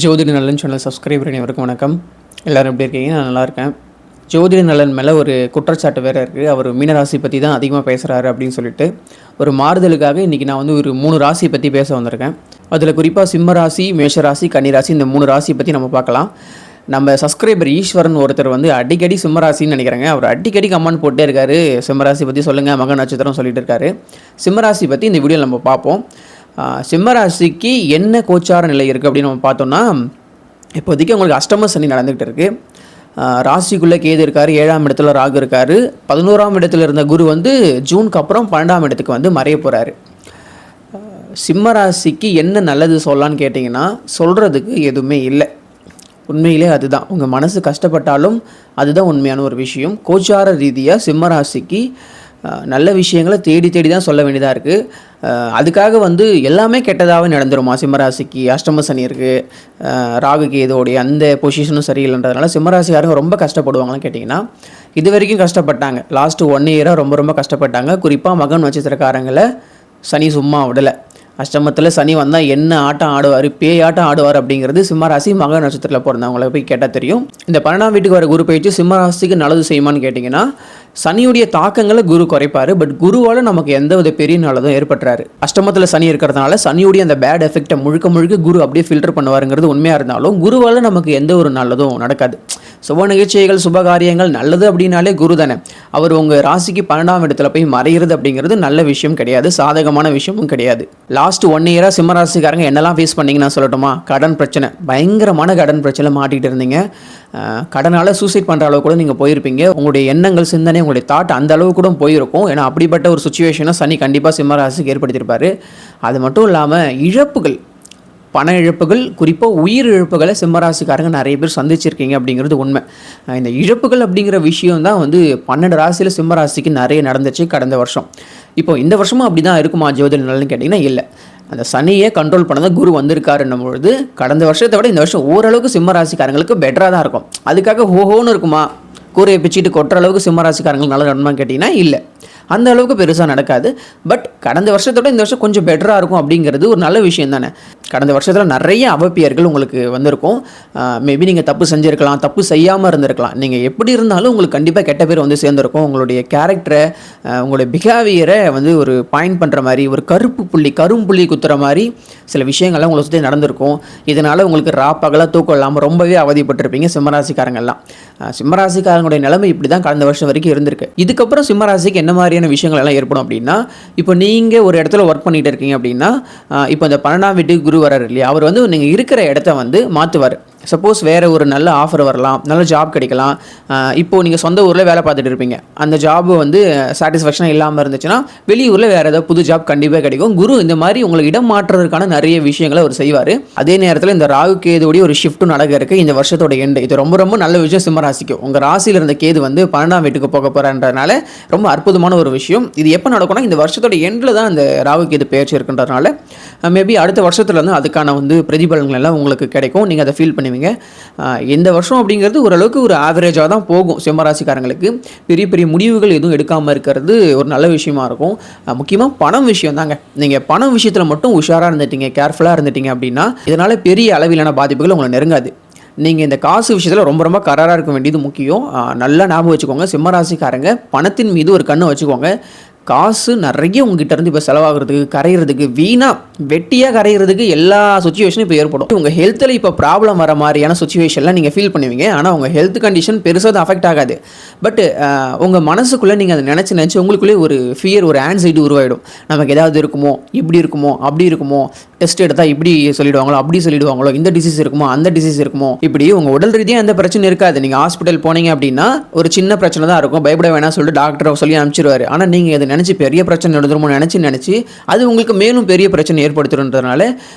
ஜோதிட நலன் channel subscriber அனைவருக்கும் வணக்கம். எல்லோரும் எப்படி இருக்கீங்க? நான் நல்லாயிருக்கேன். ஜோதிட நலன் மேலே ஒரு குற்றச்சாட்டு வேறு இருக்குது. அவர் மீனராசி பற்றி தான் அதிகமாக பேசுகிறாரு அப்படின்னு சொல்லிட்டு ஒரு மாறுதலுக்காக இன்றைக்கி நான் ஒரு 3 ராசி பற்றி பேச வந்திருக்கேன். அதில் குறிப்பாக சிம்ம ராசி, மேஷராசி, கன்னிராசி, இந்த 3 ராசி பற்றி நம்ம பார்க்கலாம். நம்ம சப்ஸ்கிரைபர் ஈஸ்வரன் ஒருத்தர் அடிக்கடி சிம்மராசின்னு நினைக்கிறேங்க. அவர் அடிக்கடி கமெண்ட் போட்டே இருக்காரு, சிம்மராசி பற்றி சொல்லுங்கள், மக நட்சத்திரம் சொல்லிட்டு இருக்காரு. சிம்மராசி பற்றி இந்த வீடியோவில் நம்ம பார்ப்போம். சிம்மராசிக்கு என்ன கோச்சார நிலை இருக்குது அப்படின்னு நம்ம பார்த்தோம்னா, இப்போதைக்கு உங்களுக்கு அஷ்டம சனி நடந்துகிட்டு இருக்குது. ராசிக்குள்ளே கேது இருக்கார், 7ஆம் இடத்துல ராகு இருக்கார். 11ஆம் இடத்துல இருந்த குரு ஜூனுக்கு அப்புறம் 12ஆம் இடத்துக்கு மறைய போகிறாரு. சிம்மராசிக்கு என்ன நல்லது சொல்லலான்னு கேட்டிங்கன்னா, சொல்கிறதுக்கு எதுவுமே இல்லை. உண்மையிலே அதுதான். உங்கள் மனசு கஷ்டப்பட்டாலும் அதுதான் உண்மையான ஒரு விஷயம். கோச்சார ரீதியாக சிம்மராசிக்கு நல்ல விஷயங்களை தேடி தேடி தான் சொல்ல வேண்டியதாக இருக்குது. அதுக்காக எல்லாமே கெட்டதாகவே நடந்துருமா சிம்மராசிக்கு? அஷ்டம சனி இருக்குது, ராகு கேதோடைய அந்த பொசிஷனும் சரியில்லைன்றதுனால சிம்மராசிக்காரங்க ரொம்ப கஷ்டப்படுவாங்கன்னு கேட்டிங்கன்னா, இது வரைக்கும் கஷ்டப்பட்டாங்க. லாஸ்ட்டு 1 இயராக ரொம்ப கஷ்டப்பட்டாங்க. குறிப்பாக மகன் நட்சத்திரக்காரங்களை சனி சும்மா விடலை. அஷ்டமத்தில் சனி வந்தால் என்ன ஆட்டம் ஆடுவார், பேய் ஆட்டம் ஆடுவார் அப்படிங்கிறது சிம்மராசி மக நட்சத்திரத்தில் பிறந்தவங்களை போய் கேட்டால் தெரியும். இந்த 12ஆம் வீட்டுக்கு வர குரு பயிற்சி சிம்மராசிக்கு நல்லது செய்யுமான்னு கேட்டிங்கன்னா, சனியுடைய தாக்கங்களை குரு குறைப்பார். பட் குருவால் நமக்கு எந்த வித பெரிய நல்லதும் ஏற்பட்டுறாரு. அஷ்டமத்தில் சனி இருக்கிறதுனால சனியுடைய அந்த பேட் எஃபெக்டை முழுக்க குரு அப்படியே ஃபில்டர் பண்ணுவாருங்கிறது உண்மையாக இருந்தாலும், குருவால் நமக்கு எந்த ஒரு நல்லதும் நடக்காது. சுப நிகழ்ச்சிகள், சுபகாரியங்கள் நல்லது அப்படின்னாலே குரு தானே. அவர் உங்கள் ராசிக்கு 12ஆம் இடத்துல போய் மறைகிறது அப்படிங்கிறது நல்ல விஷயம் கிடையாது, சாதகமான விஷயமும் கிடையாது. லாஸ்ட் 1 இயராக சிம்மராசிக்காரங்க என்னெல்லாம் ஃபேஸ் பண்ணிங்க நான் சொல்லட்டுமா? கடன் பிரச்சனை, பயங்கரமான கடன் பிரச்சனை மாட்டிகிட்டு இருந்தீங்க. கடனால் சூசைட் பண்ணுற அளவு கூட நீங்கள் போயிருப்பீங்க. உங்களுடைய எண்ணங்கள், சிந்தனை, உங்களுடைய தாட் அந்த அளவு கூட போயிருக்கும். ஏன்னா அப்படிப்பட்ட ஒரு சுச்சுவேஷனை சனி கண்டிப்பாக சிம்மராசிக்கு ஏற்படுத்தியிருப்பார். அது மட்டும் இல்லாமல் இழப்புகள், பண இழப்புகள், குறிப்பாக உயிர் இழப்புகளை சிம்மராசிக்காரங்க நிறைய பேர் சந்திச்சிருக்கீங்க அப்படிங்கிறது உண்மை. இந்த இழப்புகள் அப்படிங்கிற விஷயம் தான் 12 ராசியில் சிம்மராசிக்கு நிறைய நடந்துச்சு கடந்த வருஷம். இப்போ இந்த வருஷமும் அப்படி தான் இருக்குமா ஜோதிட நலன்னு கேட்டிங்கன்னா இல்லை. அந்த சனியை கண்ட்ரோல் பண்ண தான் குரு வந்திருக்காருன்னும் பொழுது கடந்த வருஷத்தை விட இந்த வருஷம் ஓரளவுக்கு சிம்மராசிக்காரங்களுக்கு பெட்டராக தான் இருக்கும். அதுக்காக ஹோஹோன்னு இருக்குமா, கூரையை பிச்சுட்டு கொட்டுற அளவுக்கு சிம்மராசிக்காரங்களுக்கு நல்ல நடமான்னு கேட்டிங்கன்னா இல்லை, அந்த அளவுக்கு பெருசாக நடக்காது. பட் கடந்த வருஷத்தோட இந்த வருஷம் கொஞ்சம் பெட்டராக இருக்கும் அப்படிங்கிறது ஒரு நல்ல விஷயம் தானே. கடந்த வருஷத்தில் நிறைய அவப்பியர்கள் உங்களுக்கு வந்திருக்கும். மேபி நீங்கள் தப்பு செஞ்சுருக்கலாம், தப்பு செய்யாமல் இருந்திருக்கலாம். நீங்கள் எப்படி இருந்தாலும் உங்களுக்கு கண்டிப்பாக கெட்ட பேர் சேர்ந்துருக்கும். உங்களுடைய கேரக்டரை, உங்களுடைய பிஹேவியரை ஒரு பாயிண்ட் பண்ணுற மாதிரி, ஒரு கரும்புள்ளி குத்துற மாதிரி சில விஷயங்கள்லாம் உங்களை சுற்றி நடந்திருக்கும். இதனால் உங்களுக்கு ராப்பகலாக தூக்கம் இல்லாமல் ரொம்பவே அவதிப்பட்டிருப்பீங்க சிம்மராசிக்காரங்கள்லாம். சிம்மராசிக்காரங்களுடைய நிலைமை இப்படி தான் கடந்த வருஷம் வரைக்கும் இருந்திருக்கு. இதுக்கப்புறம் சிம்மராசிக்கு என்ன மாதிரியான விஷயங்கள் எல்லாம் ஏற்படும் அப்படின்னா, இப்போ நீங்கள் ஒரு இடத்துல ஒர்க் பண்ணிட்டு இருக்கீங்க அப்படின்னா, இப்போ இந்த 12ஆம் வீட்டுக்கு குரு வராரு இல்லையா, அவர் நீங்கள் இருக்கிற இடத்த மாற்றுவார். சப்போஸ் வேறு ஒரு நல்ல ஆஃபர் வரலாம், நல்ல ஜாப் கிடைக்கலாம். இப்போது நீங்கள் சொந்த ஊரில் வேலை பார்த்துட்டு இருப்பீங்க, அந்த ஜாப் சாட்டிஸ்ஃபேக்ஷனாக இல்லாமல் இருந்துச்சுன்னா வெளியூரில் வேறு ஏதாவது புது ஜாப் கண்டிப்பாக கிடைக்கும். குரு இந்த மாதிரி உங்களை இடம் மாற்றுறதுக்கான நிறைய விஷயங்களை அவர் செய்வார். அதே நேரத்தில் இந்த ராகு கேதுடைய ஒரு ஷிஃப்ட்டும் நடக்க இருக்குது இந்த வருஷத்தோட எண்டு. இது ரொம்ப நல்ல விஷயம் சிம்மராசிக்கு. உங்கள் ராசியில் இருந்த கேது 12ஆம் வீட்டுக்கு போக போகிறன்றதுனால ரொம்ப அற்புதமான ஒரு விஷயம். இது எப்போ நடக்கும்னா, இந்த வருஷத்தோட எண்டில் தான் இந்த ராகு கேது பெயர்ச்சி இருக்குன்றதுனால மேபி அடுத்த வருஷத்தில் அதுக்கான பிரதிபலன்கள் எல்லாம் உங்களுக்கு கிடைக்கும். நீங்கள் அதை ஃபீல் பண்ணுவீங்க. இந்த வருஷம் அப்படிங்கிறது ஓரளவுக்கு ஒரு ஆவரேஜாக தான் போகும் சிம்மராசிக்காரங்களுக்கு. பெரிய முடிவுகள் எதுவும் எடுக்காமல் இருக்கிறது ஒரு நல்ல விஷயமா இருக்கும். முக்கியமாக பணம் விஷயம் தாங்க. நீங்கள் பணம் விஷயத்தில் மட்டும் உஷாராக இருந்துட்டீங்க, கேர்ஃபுல்லாக இருந்துட்டீங்க அப்படின்னா இதனால் பெரிய அளவிலான பாதிப்புகள் உங்களை நெருங்காது. நீங்கள் இந்த காசு விஷயத்தில் ரொம்ப கராராக இருக்க வேண்டியது முக்கியம். நல்லா ஞாபகம் வச்சுக்கோங்க, சிம்மராசிக்காரங்க பணத்தின் மீது ஒரு கண்ணை வச்சுக்கோங்க. காசு நிறைய உங்ககிட்ட இருந்து இப்போ செலவாகிறதுக்கு, கரையிறதுக்கு, வீணாக வெட்டியாக கரையிறதுக்கு எல்லா சுச்சுவேஷனும் இப்போ ஏற்படும். உங்கள் ஹெல்த்தில் இப்போ ப்ராப்ளம் வர மாதிரியான சுச்சுவேஷன்லாம் நீங்கள் ஃபீல் பண்ணுவீங்க. ஆனால் உங்கள் ஹெல்த் கண்டிஷன் பெருசாக அஃபெக்ட் ஆகாது. பட் உங்கள் மனசுக்குள்ளே நீங்கள் அதை நினச்சி உங்களுக்குள்ளே ஒரு ஃபியர், ஒரு ஆன்சைட்டி உருவாயிடும். நமக்கு ஏதாவது இருக்குமோ, இப்படி இருக்குமோ, அப்படி இருக்குமோ, டெஸ்ட் எடுத்தால் இப்படி சொல்லிடுவாங்களோ, அப்படி சொல்லிடுவாங்களோ, இந்த டிசீஸ் இருக்குமோ, அந்த டிசீஸ் இருக்குமோ, இப்படி உங்கள் உடல் ரீதியாக எந்த பிரச்சனை இருக்காது. நீங்கள் ஹாஸ்பிட்டல் போனீங்க அப்படின்னா ஒரு சின்ன பிரச்சனை தான் இருக்கும், பயப்பட வேணாம் சொல்லிட்டு டாக்டரை சொல்லி அனுப்பிச்சிருவாரு. ஆனால் நீங்கள் இதை நினச்சி பெரிய பிரச்சனை நடந்துருமோ நினச்சி அது உங்களுக்கு மேலும் பெரிய பிரச்சனை ஏற்படுத்துறதுனால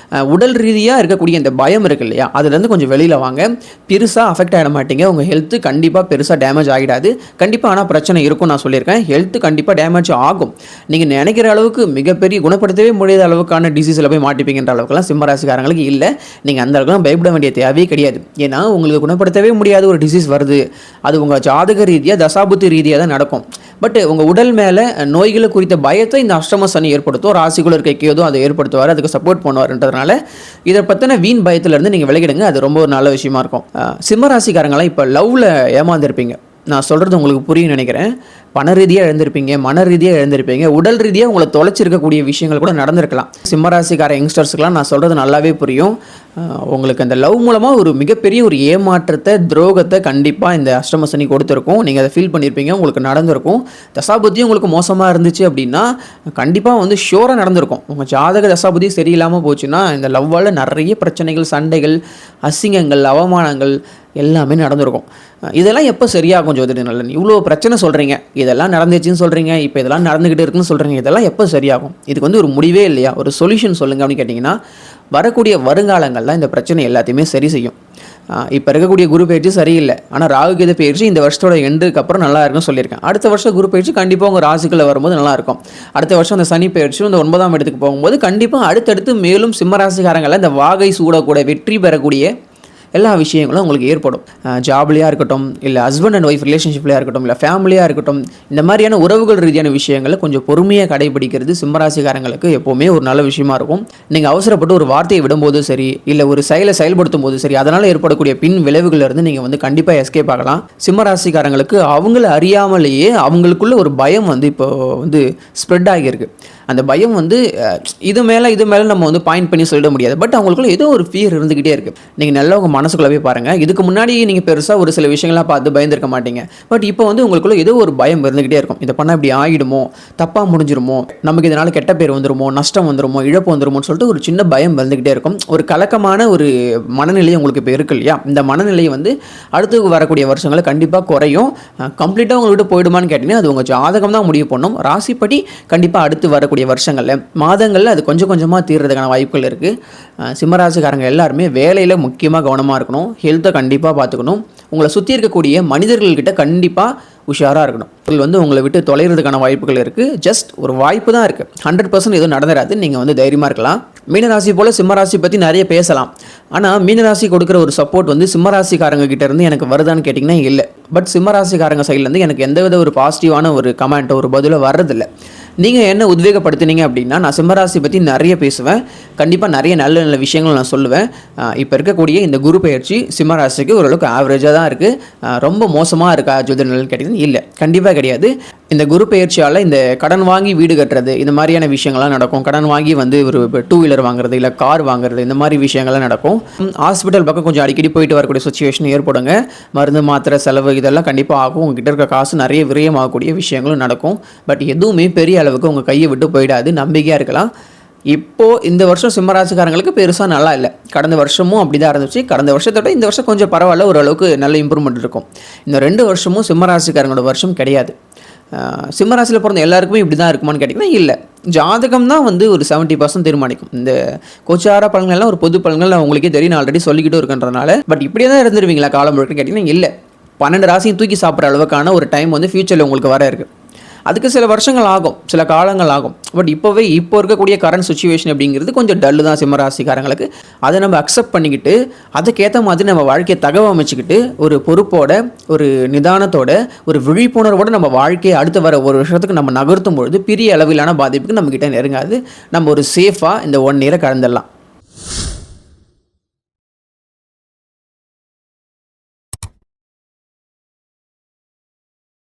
உடல் ரீதியாக இருக்கக்கூடிய இந்த பயம் இருக்கு இல்லையா, அதுலேருந்து கொஞ்சம் வெளியில் வாங்க. பெருசாக அஃபெக்ட் ஆகிட மாட்டீங்க. உங்கள் ஹெல்த்து கண்டிப்பாக பெருசாக டேமேஜ் ஆகிடாது. கண்டிப்பாக ஆனால் பிரச்சனை இருக்கும். நான் சொல்லியிருக்கேன், ஹெல்த்து கண்டிப்பாக டேமேஜ் ஆகும். நீங்கள் நினைக்கிற அளவுக்கு மிகப்பெரிய குணப்படுத்தவே முடியாத அளவுக்கான டிசீஸில் போய் மாட்டிப்பீங்கன்ற அளவுக்குலாம் சிம்மராசிக்காரங்களுக்கு இல்லை. நீங்கள் அந்த அளவுக்குலாம் பயப்பட வேண்டிய தேவையே கிடையாது. ஏன்னா உங்களுக்கு குணப்படுத்தவே முடியாத ஒரு டிசீஸ் வருது, அது உங்கள் ஜாதக ரீதியாக, தசாபுத்தி ரீதியாக தான் நடக்கும். பட் உங்கள் உடல் மேலே நோய்களை குறித்த பயத்தை இந்த அஷ்டம சனி ஏற்படுத்தும். ராசிக்குள்ள இருக்க கேதும் அதை ஏற்படுத்துவார், அதுக்கு சப்போர்ட் பண்ணுவார்ன்றதுனால இதை பற்றின வீண் பயத்திலேருந்து நீங்கள் விலகிடுங்க. அது ரொம்ப ஒரு நல்ல விஷயமா இருக்கும். சிம்ம ராசிக்காரங்களாம் இப்போ லவ்வில் ஏமாந்துருப்பீங்க. நான் சொல்கிறது உங்களுக்கு புரியும் நினைக்கிறேன். பண ரீதியாக இழந்திருப்பீங்க, மன ரீதியாக இழந்திருப்பீங்க, உடல் ரீதியாக உங்களை தொலைச்சிருக்கக்கூடிய விஷயங்கள் கூட நடந்திருக்கலாம். சிம்மராசிக்கார யங்ஸ்டர்ஸுக்கெலாம் நான் சொல்கிறது நல்லாவே புரியும். உங்களுக்கு அந்த லவ் மூலமாக ஒரு மிகப்பெரிய ஒரு ஏமாற்றத்தை, துரோகத்தை கண்டிப்பாக இந்த அஷ்டம சனி கொடுத்துருக்கும். நீங்கள் அதை ஃபீல் பண்ணியிருப்பீங்க, உங்களுக்கு நடந்திருக்கும். தசாபுத்தியும் உங்களுக்கு மோசமாக இருந்துச்சு அப்படின்னா கண்டிப்பாக வந்து ஷோராக நடந்திருக்கும். உங்கள் ஜாதக தசாபுத்தி சரியில்லாமல் போச்சுன்னா இந்த லவ்வால் நிறைய பிரச்சனைகள், சண்டைகள், அசிங்கங்கள், அவமானங்கள் எல்லாமே நடந்திருக்கும். இதெல்லாம் எப்போ சரியாகும் ஜோதிட நல்லன்? இவ்வளோ பிரச்சனை சொல்கிறீங்க, இதெல்லாம் நடந்துச்சுன்னு சொல்கிறீங்க, இப்போ இதெல்லாம் நடந்துக்கிட்டு இருக்குன்னு சொல்கிறீங்க, இதெல்லாம் எப்போ சரியாகும்? இதுக்கு வந்து ஒரு முடிவே இல்லையா? ஒரு சொல்யூஷன் சொல்லுங்கள் அப்படின்னு கேட்டிங்கன்னா, வரக்கூடிய வருங்காலங்களில் இந்த பிரச்சனை எல்லாத்தையுமே சரி செய்யும். இப்போ இருக்கக்கூடிய குரு பயிற்சி சரியில்லை, ஆனால் ராகு கேது பயிற்சி இந்த வருஷத்தோட எண்டுக்கு அப்புறம் நல்லா இருக்குன்னு சொல்லியிருக்கேன். அடுத்த வருஷம் குரு பயிற்சி கண்டிப்பாக உங்கள் ராசிக்குள்ளே வரும்போது நல்லாயிருக்கும். அடுத்த வருஷம் அந்த சனி பயிற்சி இந்த 9ஆம் இடத்துக்கு போகும்போது கண்டிப்பாக அடுத்தடுத்து மேலும் சிம்மராசிக்காரங்களை இந்த வாகை சூடக்கூட வெற்றி பெறக்கூடிய எல்லா விஷயங்களும் உங்களுக்கு ஏற்படும். ஜாப்லையாக இருக்கட்டும், இல்லை ஹஸ்பண்ட் அண்ட் ஒய்ஃப் ரிலேஷன்ஷிப்லையாக இருக்கட்டும், இல்லை ஃபேமிலியாக இருக்கட்டும், இந்த மாதிரியான உறவுகள் ரீதியான விஷயங்களை கொஞ்சம் பொறுமையாக கடைபிடிக்கிறது சிம்மராசிக்காரங்களுக்கு எப்போவுமே ஒரு நல்ல விஷயமா இருக்கும். நீங்கள் அவசரப்பட்டு ஒரு வார்த்தையை விடும்போது சரி, இல்லை ஒரு செயலை செயல்படுத்தும் போது சரி, அதனால் ஏற்படக்கூடிய பின் விளைவுகளிலிருந்து நீங்கள் வந்து கண்டிப்பாக எஸ்கேப் ஆகலாம். சிம்மராசிக்காரங்களுக்கு அவங்கள அறியாமலேயே அவங்களுக்குள்ள ஒரு பயம் வந்து இப்போ வந்து ஸ்ப்ரெட் ஆகியிருக்கு. அந்த பயம் வந்து இது மேலே நம்ம வந்து பாயிண்ட் பண்ணி சொல்லிட முடியாது. பட் அவங்களுக்குள்ள ஏதோ ஒரு ஃபியர் இருந்துக்கிட்டே இருக்குது. நீங்கள் நல்லா உங்கள் மனசுக்குள்ளே போய் பாருங்கள். இதுக்கு முன்னாடி நீங்கள் பெருசாக ஒரு சில விஷயங்கள்லாம் பார்த்து பயந்துருக்க மாட்டீங்க. பட் இப்போ வந்து உங்களுக்குள்ள ஏதோ ஒரு பயம் இருந்துக்கிட்டே இருக்கும். இதை பண்ணால் இப்படி ஆகிடுமோ, தப்பாக முடிஞ்சிருமோ, நமக்கு இதனால் கெட்ட பேர் வந்துருமோ, நஷ்டம் வந்துருமோ, இழப்பு வந்துருமோன்னு சொல்லிட்டு ஒரு சின்ன பயம் இருந்துக்கிட்டே இருக்கும். ஒரு கலக்கமான ஒரு மனநிலை உங்களுக்கு இப்போ இருக்கு இல்லையா? இந்த மனநிலை வந்து அடுத்து வரக்கூடிய வருஷங்களை கண்டிப்பாக குறையும். கம்ப்ளீட்டாக உங்களை விட்டு போயிடுமான்னு கேட்டிங்கன்னா அது உங்கள் ஜாதகம் தான் முடிவு பண்ணும். ராசிப்படி கண்டிப்பாக அடுத்து வரக்கூடிய வருஷங்களில், மாதங்களில் அது கொஞ்சம் கொஞ்சமாக தீர்றதுக்கான வாய்ப்புகள் இருக்குது. சிம்மராசிக்காரங்க எல்லாருமே வேலையில் முக்கியமாக கவனமாக இருக்கணும். ஹெல்த்தை கண்டிப்பாக பார்த்துக்கணும். உங்களை சுற்றி இருக்கக்கூடிய மனிதர்கள்கிட்ட கண்டிப்பாக உஷாராக இருக்கணும். இது வந்து உங்களை விட்டு தொலைகிறதுக்கான வாய்ப்புகள் இருக்குது. ஜஸ்ட் ஒரு வாய்ப்பு தான் இருக்குது. 100% எதுவும் நடந்துடாது. நீங்கள் வந்து தைரியமாக இருக்கலாம். மீனராசி போல் சிம்மராசி பற்றி நிறைய பேசலாம். ஆனால் மீனராசி கொடுக்குற ஒரு சப்போர்ட் வந்து சிம்மராசிக்காரங்க கிட்ட இருந்து எனக்கு வருதான்னு கேட்டிங்கன்னா இல்லை. பட் சிம்மராசிக்காரங்க சைட்லேருந்து எனக்கு எந்தவித ஒரு பாசிட்டிவான ஒரு கமெண்ட்டோ ஒரு பதிலோ வர்றதில்லை. நீங்கள் என்ன உத்வேகப்படுத்தினீங்க அப்படின்னா நான் சிம்மராசி பற்றி நிறைய பேசுவேன். கண்டிப்பாக நிறைய நல்ல நல்ல விஷயங்கள் நான் சொல்லுவேன். இப்போ இருக்கக்கூடிய இந்த குரு பயிற்சி சிம்மராசிக்கு ஓரளவுக்கு ஆவரேஜாக தான் இருக்குது. ரொம்ப மோசமாக இருக்கா ஜோதிட நல்லன்னு கேட்டிங்கன்னா இல்லை, கண்டிப்பாக கிடையாது. இந்த குரு பயிற்சியால் இந்த கடன் வாங்கி வீடு கட்டுறது, இந்த மாதிரியான விஷயங்கள்லாம் நடக்கும். கடன் வாங்கி வந்து ஒரு 2 வீலர் வாங்குறது, இல்லை கார் வாங்குறது, இந்த மாதிரி விஷயங்கள்லாம் நடக்கும். ஹாஸ்பிட்டல் பக்கம் கொஞ்சம் அடிக்கடி போயிட்டு வரக்கூடிய சுச்சுவேஷன் ஏற்படுங்க. மருந்து மாத்திரை செலவு இதெல்லாம் கண்டிப்பாக ஆகும். உங்ககிட்ட இருக்க காசு நிறைய விரயமாகக்கூடிய விஷயங்களும் நடக்கும். பட் எதுவுமே பெரிய அளவுக்கு உங்கள் கையை விட்டு போயிடாது. நம்பிக்கையாக இருக்கலாம். இப்போது இந்த வருஷம் சிம்மராசிக்காரங்களுக்கு பெருசாக நல்லா இல்லை. கடந்த வருஷமும் அப்படி தான் இருந்துச்சு. கடந்த வருஷத்தோட இந்த வருஷம் கொஞ்சம் பரவாயில்ல, ஓரளவுக்கு நல்ல இம்ப்ரூவ்மெண்ட் இருக்கும். இந்த 2 வருஷமும் சிம்மராசிக்காரங்களோட வருஷம் கிடையாது. சிம்மராசியில் பிறந்த எல்லாருக்குமே இப்படி தான் இருக்குமான்னு கேட்டிங்கன்னா இல்லை. ஜாதகம் தான் வந்து ஒரு 70% தீர்மானிக்கும். இந்த கோச்சார பலன்கள்லாம் ஒரு பொது பலன்கள் நான் உங்களுக்கே தெரியும், நான் ஆல்ரெடி சொல்லிக்கிட்டு இருக்கன்றதுனால. பட் இப்படியே தான் இருந்துருவீங்களா காலம் முழுக்க கேட்டிங்கன்னா இல்லை. 12 ராசியும் தூக்கி சாப்பிட்ற அளவுக்கான ஒரு டைம் வந்து ஃபியூச்சரில் உங்களுக்கு வர இருக்குது. அதுக்கு சில வருஷங்கள் ஆகும், சில காலங்கள் ஆகும். பட் இப்போ இருக்கக்கூடிய கரண்ட் சுச்சுவேஷன் அப்படிங்கிறது கொஞ்சம் டல்லு தான் சிம்மராசிக்காரங்களுக்கு. அதை நம்ம அக்செப்ட் பண்ணிக்கிட்டு அதுக்கேற்ற மாதிரி நம்ம வாழ்க்கையை தகவமைச்சுக்கிட்டு ஒரு பொறுப்போட, ஒரு நிதானத்தோட, ஒரு விழிப்புணர்வோடு நம்ம வாழ்க்கையை அடுத்து வர ஒரு வருஷத்துக்கு நம்ம நகர்த்தும் பொழுது பெரிய அளவிலான பாதிப்புக்கு நம்மக்கிட்ட நெருங்காது. நம்ம ஒரு சேஃபாக இந்த 1 இயரை கடந்துடலாம்.